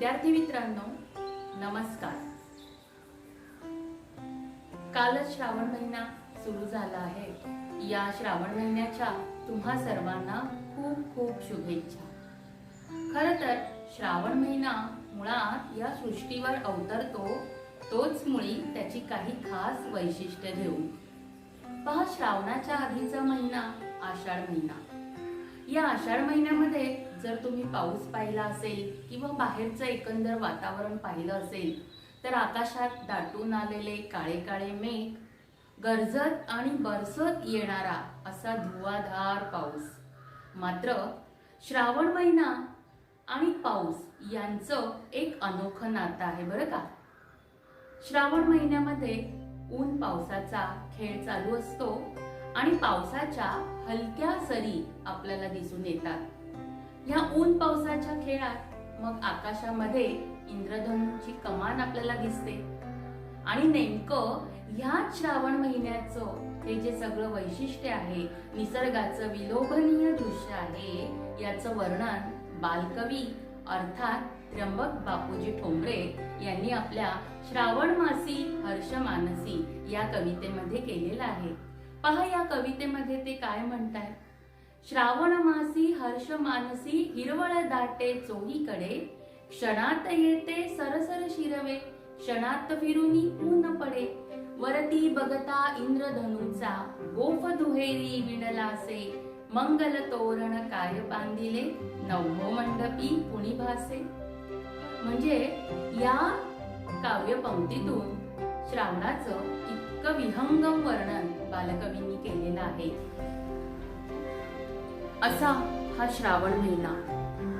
विद्यार्थी मित्रांनो, नमस्कार। कालच श्रावण महिना सुरू झाला आहे। या श्रावण महिन्याच्या तुम्हा सर्वांना खूप खूप शुभेच्छा। खरं तर श्रावण महिना मुळात या सृष्टीवर अवतरतो तोच मुळी त्याची काही खास वैशिष्ट्य घेऊन। पहा, श्रावणाच्या आधीचा महिना आषाढ महिना। या आषाढ महिन्यामध्ये जर तुम्ही पाऊस पाहिला असेल किंवा बाहेरचं एकंदर वातावरण पाहिलं असेल तर आकाशात दाटून आलेले काळे काळे मेघ, गरजत आणि बरसत येणारा असा धुवाधार पाऊस। मात्र श्रावण महिना आणि पाऊस यांचं एक अनोखं नातं आहे बरं का। श्रावण महिन्यामध्ये ऊन पावसाचा खेळ चालू असतो आणि पावसाच्या हलक्या सरी आपल्याला दिसून येतात। या ऊन पावसाच्या खेळात मग आकाशामध्ये इंद्रधनुची कमान आपल्याला दिसते आणि नेमकं ह्या श्रावण महिन्याचं हे जे सगळं वैशिष्ट्य आहे, निसर्गाचं विलोभनीय दृश्य आहे, याचं वर्णन बालकवी अर्थात त्र्यंबक बापूजी ठोंबरे यांनी आपल्या श्रावण मासी हर्ष मानसी या कवितेमध्ये केलेलं आहे। पहा, या कवितेमध्ये ते काय म्हणतायत। श्रावण मासी हर्ष मानसी हिरवळ दाटे चोहीकडे, क्षणात येते सरसर शिरवे, क्षणात फिरुनी ऊन पडे, वरती बघता इंद्रधनुचा गोफ दुहेरी विणलासे, मंगल तोरण काय बांधिले, नवहो मंडपी कुणी भासे। म्हणजे या काव्य पंक्तीतून श्रावणाचं इतकं विहंगम वर्णन बालकवींनी केलेलं आहे। असा हा श्रावण महिना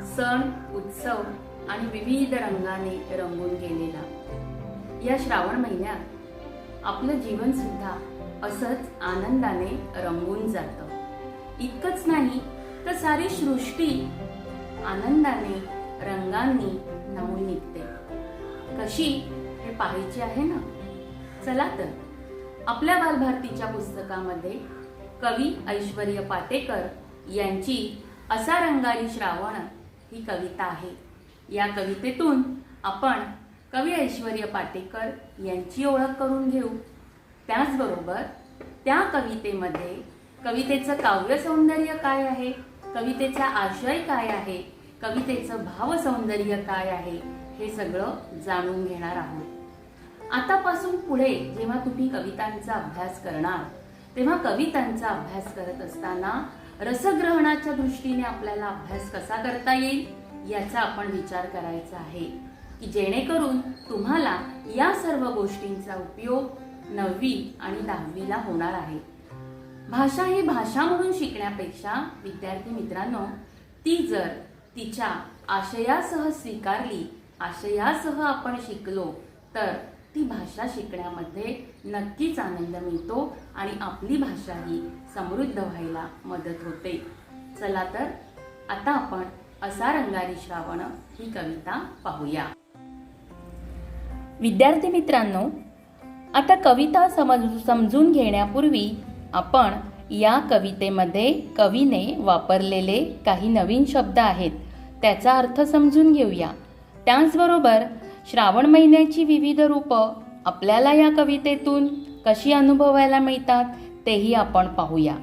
सण उत्सव आणि विविध रंगाने रंगून गेलेला। या श्रावण महिन्यात आपलं जीवन सुद्धा असंच आनंदाने रंगून जातं। इतकंच नाही तर सारी सृष्टी आनंदाने रंगांनी न्हाऊन निघते। कशी हे पाहायचे आहे ना? चला तर आपल्या बालभारतीच्या पुस्तकामध्ये कवी ऐश्वर्य पाटेकर यांची असा रंगारी श्रावण ही कविता आहे। या कवितेतून आपण कवी ऐश्वर्य पाटेकर यांची ओळख करून घेऊ। त्याचबरोबर त्या कवितेमध्ये कवितेचं काव्य सौंदर्य काय आहे, कवितेचा आशय काय आहे, कवितेचं भाव सौंदर्य काय आहे, हे सगळं जाणून घेणार आहोत। आतापासून पुढे जेव्हा तुम्ही कवितांचा अभ्यास करणार तेव्हा कवितांचा अभ्यास करत असताना रसग्रहणाच्या दृष्टीने आपल्याला अभ्यास कसा करता येईल याचा आपण विचार करायचा आहे, की जेणेकरून तुम्हाला या सर्व गोष्टींचा उपयोग 9वी आणि 10वीला होणार आहे। भाषा ही भाषा म्हणून शिकण्यापेक्षा विद्यार्थी मित्रांनो, ती जर तिच्या आशयासह स्वीकारली, आशयासह आपण शिकलो तर ती भाषा शिकण्यामध्ये नक्कीच आनंद मिळतो आणि आपली भाषा ही समृद्ध व्हायला मदत होते। चला तर आता आपण असा रंगारी श्रावण ही कविता पाहूया। विद्यार्थी मित्रांनो, आता कविता समजून घेण्यापूर्वी आपण या कवितेमध्ये कवीने वापरलेले काही नवीन शब्द आहेत त्याचा अर्थ समजून घेऊया। त्याचबरोबर श्रावण महिन्याची विविध रूपं आपल्याला या कवितेतून कशी अनुभवायला मिळतात तेही आपण पाहूया।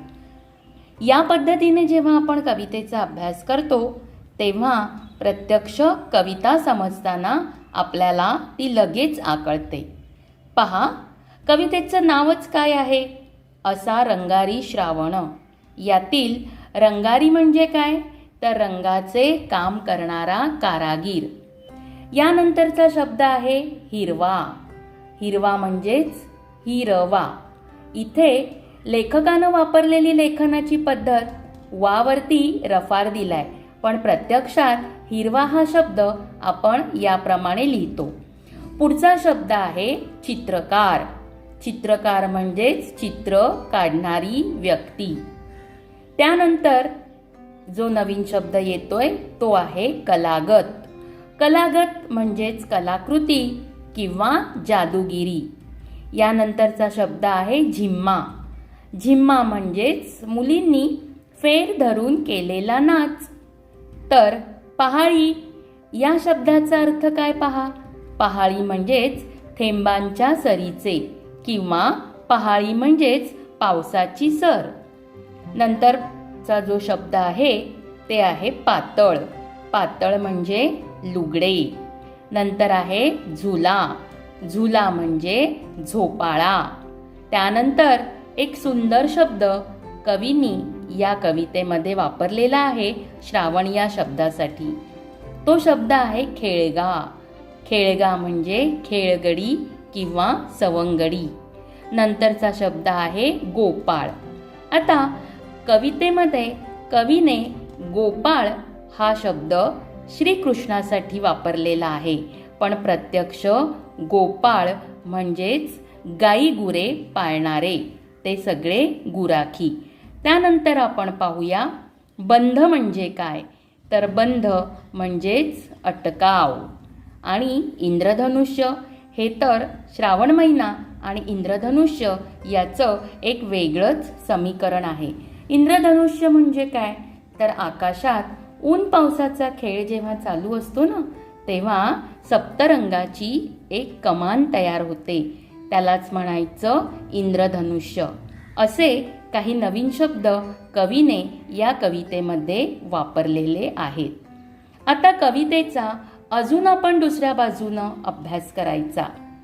या पद्धतीने जेव्हा आपण कवितेचा अभ्यास करतो तेव्हा प्रत्यक्ष कविता समजताना आपल्याला ती लगेच आकळते। पहा, कवितेचं नावच काय आहे? असा रंगारी श्रावण। यातील रंगारी म्हणजे काय तर रंगाचे काम करणारा कारागीर। यानंतरचा शब्द आहे हिरवा। हिरवा म्हणजेच हिरवा। इथे लेखकानं वापरलेली लेखनाची पद्धत वावरती रफार दिलाय, पण प्रत्यक्षात हिरवा हा शब्द आपण याप्रमाणे लिहितो। पुढचा शब्द आहे चित्रकार। चित्रकार म्हणजेच चित्र काढणारी व्यक्ती। त्यानंतर जो नवीन शब्द येतोय तो आहे कलागत। कलागत म्हणजेच कलाकृती किंवा जादूगिरी। यानंतरचा शब्द आहे झिम्मा। झिम्मा म्हणजेच मुलींनी फेर धरून केलेला नाच। तर पहाडी या शब्दाचा अर्थ काय पहा. पहाळी म्हणजेच थेंबांच्या सरीचे किंवा पहाळी म्हणजेच पावसाची सर. नंतरचा जो शब्द आहे ते आहे पातळ. पातळ म्हणजे लुगडे. नंतर आहे झुला. झुला म्हणजे झोपाळा. त्यानंतर एक सुंदर शब्द कवींनी या कवितेमध्ये वापरलेला आहे श्रावण या शब्दासाठी. तो शब्द आहे खेळगा. खेळगा म्हणजे खेळगडी किंवा सवंगडी. नंतरचा शब्द आहे गोपाळ. आता कवितेमध्ये कवीने गोपाळ हा शब्द श्रीकृष्णासाठी वापरलेला आहे, पण प्रत्यक्ष गोपाळ म्हणजेच गाई गुरे पाळणारे ते सगळे गुराखी. त्यानंतर आपण पाहूया बंध म्हणजे काय. तर बंध म्हणजेच अटकाव. आणि इंद्रधनुष्य हे तर श्रावण महिना आणि इंद्रधनुष्य याचं एक वेगळंच समीकरण आहे. इंद्रधनुष्य म्हणजे काय, तर आकाशात ऊन पावसाचा खेळ जेव्हा चालू असतो ना, तेव्हा सप्तरंगाची एक कमान तयार होते, त्यालाच म्हणायचं इंद्रधनुष्य. असे काही नवीन शब्द कवीने या कवितेमध्ये वापरलेले आहेत. आता कवितेचा अजून आपण दुसऱ्या बाजूनं अभ्यास करायचा.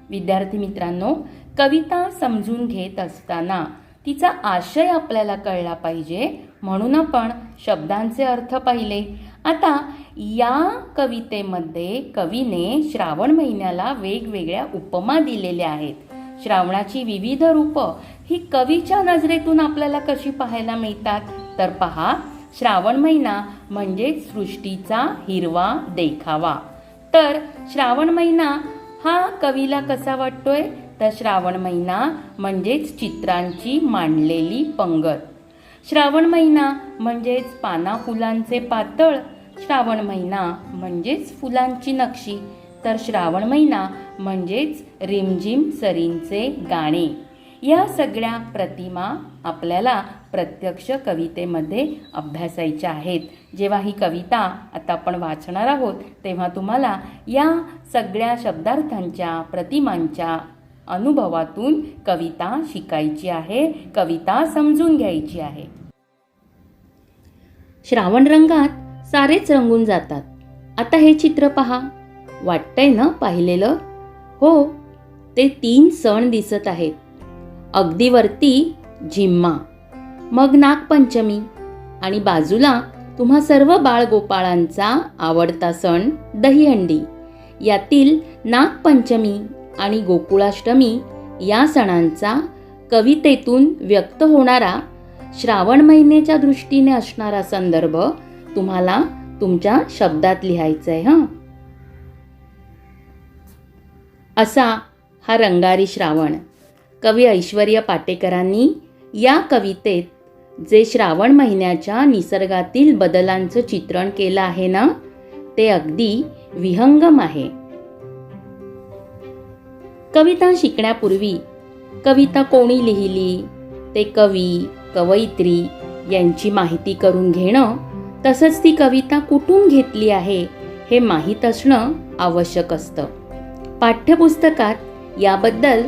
विद्यार्थी मित्रांनो, कविता समजून घेत असताना तिचा आशय आपल्याला कळला पाहिजे, म्हणून आपण शब्दांचे अर्थ पाहिले. आता या कवितेमध्ये कवीने श्रावण महिन्याला वेगवेगळ्या उपमा दिलेल्या आहेत. श्रावणाची विविध रूपं ही कवीच्या नजरेतून आपल्याला कशी पाहायला मिळतात, तर पहा, श्रावण महिना म्हणजे सृष्टीचा हिरवा देखावा. तर श्रावण महिना हा कवीला कसा वाटतोय, तर श्रावण महिना म्हणजेच चित्रांची मांडलेली पंगत. श्रावण महिना म्हणजेच पाना फुलांचे पातळ. श्रावण महिना म्हणजेच फुलांची नक्षी. तर श्रावण महिना म्हणजेच रिमझिम सरींचे गाणे. या सगळ्या प्रतिमा आपल्याला प्रत्यक्ष कवितेमध्ये अभ्यासायच्या आहेत. जेव्हा ही कविता आता आपण वाचणार आहोत तेव्हा तुम्हाला या सगळ्या शब्दार्थांच्या प्रतिमांच्या अनुभवातून कविता शिकायची आहे, कविता समजून घ्यायची आहे. श्रावण रंगात सारेच रंगून जातात. आता हे चित्र पहा, वाटतंय ना पाहिलेलं? हो, ते 3 सण दिसत आहेत. अगदी वरती झिम्मा, मग नागपंचमी आणि बाजूला तुम्हा सर्व बाळगोपाळांचा आवडता सण दहीहंडी. यातील नागपंचमी आणि गोकुळाष्टमी या सणांचा कवितेतून व्यक्त होणारा श्रावण महिन्याच्या दृष्टीने असणारा संदर्भ तुम्हाला तुमच्या शब्दात लिहायचा आहे. असा हा रंगारी श्रावण. कवी ऐश्वर्य पाटेकरांनी या कवितेत जे श्रावण महिन्याच्या निसर्गातील बदलांचं चित्रण केलं आहे ना, ते अगदी विहंगम आहे. कविता शिकण्यापूर्वी कविता कोणी लिहिली, ते कवी, कवयित्री यांची माहिती करून घेणं, तसंच ती कविता कुठून घेतली आहे हे माहीत असणं आवश्यक असतं. पाठ्यपुस्तकात याबद्दल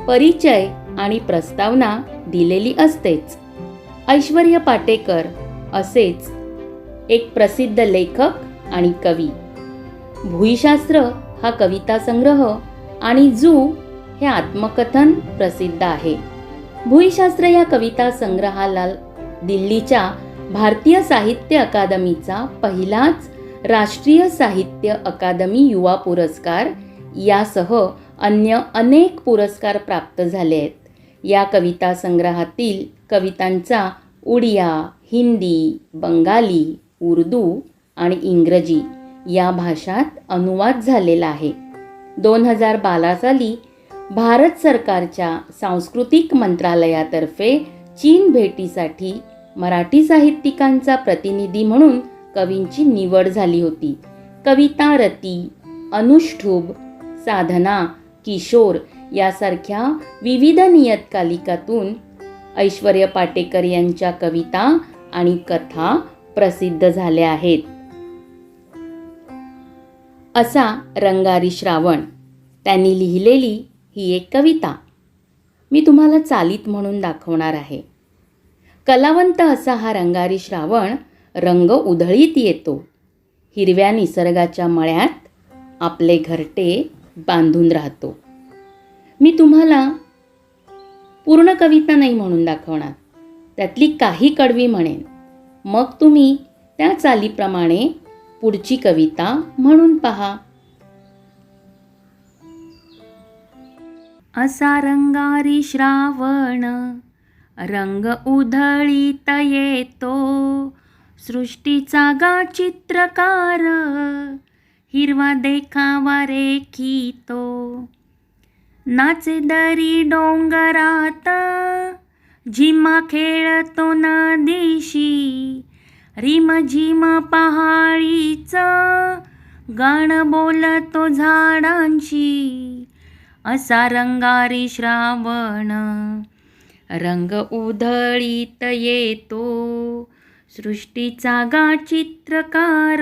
परिचय आणि प्रस्तावना दिलेली असतेच. ऐश्वर्य पाटेकर असेच एक प्रसिद्ध लेखक आणि कवी. भुईशास्त्र हा कविता संग्रह आणि जू हे आत्मकथन प्रसिद्ध आहे. भुईशास्त्र या कविता संग्रहाला दिल्लीच्या भारतीय साहित्य अकादमीचा पहिलाच राष्ट्रीय साहित्य अकादमी युवा पुरस्कार यासह अन्य अनेक पुरस्कार प्राप्त झाले आहेत. या कविता संग्रहातील कवितांचा उडिया, हिंदी, बंगाली, उर्दू आणि इंग्रजी या भाषात अनुवाद झालेला आहे. 2012 साली भारत सरकारच्या सांस्कृतिक मंत्रालयातर्फे चीन भेटीसाठी मराठी साहित्यिकांचा प्रतिनिधी म्हणून कवींची निवड झाली होती. कविता रती, अनुष्ठुभ, साधना, किशोर यासारख्या विविध नियतकालिकातून ऐश्वर्य पाटेकर यांच्या कविता आणि कथा प्रसिद्ध झाल्या आहेत. असा रंगारी श्रावण त्यांनी लिहिलेली ही एक कविता मी तुम्हाला चालीत म्हणून दाखवणार आहे. कलावंत असा हा रंगारी श्रावण रंग उधळीत येतो. हिरव्या निसर्गाच्या मळ्यात आपले घरटे बांधून राहतो. मी तुम्हाला पूर्ण कविता नाही म्हणून दाखवणार, त्यातली काही कडवी म्हणेन. मग तुम्ही त्या चालीप्रमाणे पुढची कविता म्हणून पहा. असा रंगारी श्रावण रंग उधळीत येतो. सृष्टीचा गा चित्रकार हिरवा देखावा रेखितो. नाचे दरी डोंगरात झिमा खेळतो नदीशी. रिम झिम पहाडीचं गाणं बोलतो झाडांशी. असा रंगारी श्रावण रंग उधळीत येतो. सृष्टीचा गा चित्रकार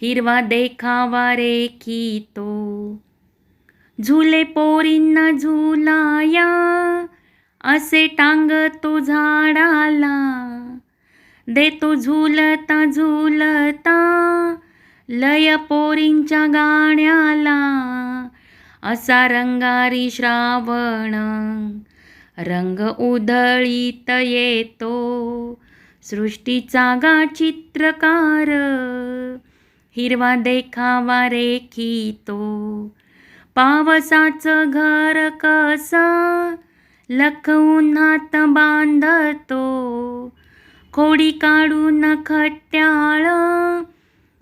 हिरवा देखावा रेखितो. झुले पोरींना झुलाया असे टांगतो झाडाला. देतो झुलता झुलता लय पोरींच्या गाण्याला. असा रंगारी श्रावण रंग उधळीत येतो. सृष्टीचा गा चित्रकार हिरवा देखावा रेखितो. पावसाचं घर कसं लख उन्हात बांधतो. खोडी काढून खट्याळ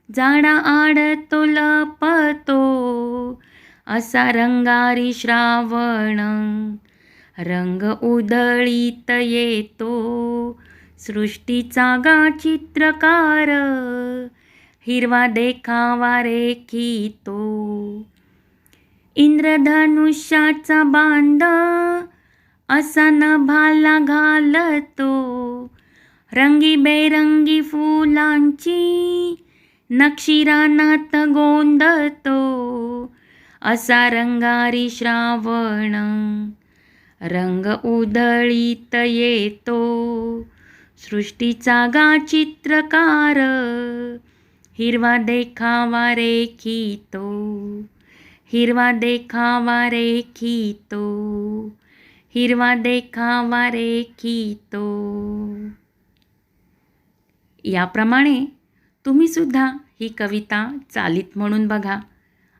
झाडा आड तो लपतो. असा रंगारी श्रावण रंग उधळीत येतो. सृष्टीचा गा चित्रकार हिरवा देखावा रेखितो. इंद्रधनुष्याचा बांध असा नभाला घालतो. रंगीबेरंगी फुलांची नक्षी रानात गोंधतो. असा रंगारी श्रावण रंग उधळीत येतो. सृष्टीचा गा चित्रकार हिरवा देखावा रेखितो. हिरवा देखावा रेखितो. हिरवा देखावा रेखितो. याप्रमाणे तुम्ही सुद्धा ही कविता चालीत म्हणून बघा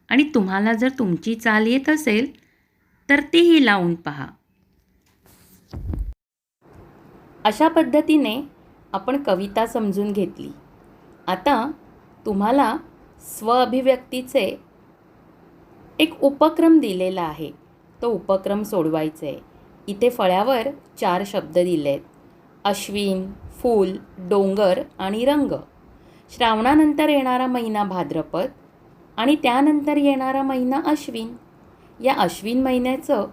आणि तुम्हाला जर तुमची चाल येत असेल तर तीही लावून पहा. अशा पद्धतीने आपण कविता समजून घेतली. आता तुम्हाला स्वअभिव्यक्तीचे एक उपक्रम दिलेला आहे. तो उपक्रम सोडवायचा आहे. इथे फळ्यावर 4 शब्द दिले आहेत. अश्विन, फूल, डोंगर आणि रंग. श्रावणानंतर येणारा महिना भाद्रपद आणि त्यानंतर येणारा महिना अश्विन. या अश्विन महिन्याचं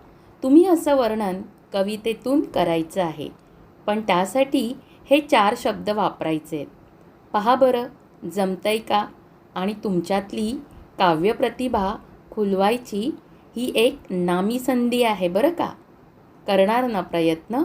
तुम्ही असं वर्णन कवितेतून करायचं आहे. पण त्यासाठी हे 4 शब्द वापरायचे आहेत. पहा बरं जमतंय का? आणि तुमच्यातली काव्यप्रतिभा खुलवायची ही एक नामी संधी आहे बरं का. करणार ना प्रयत्न?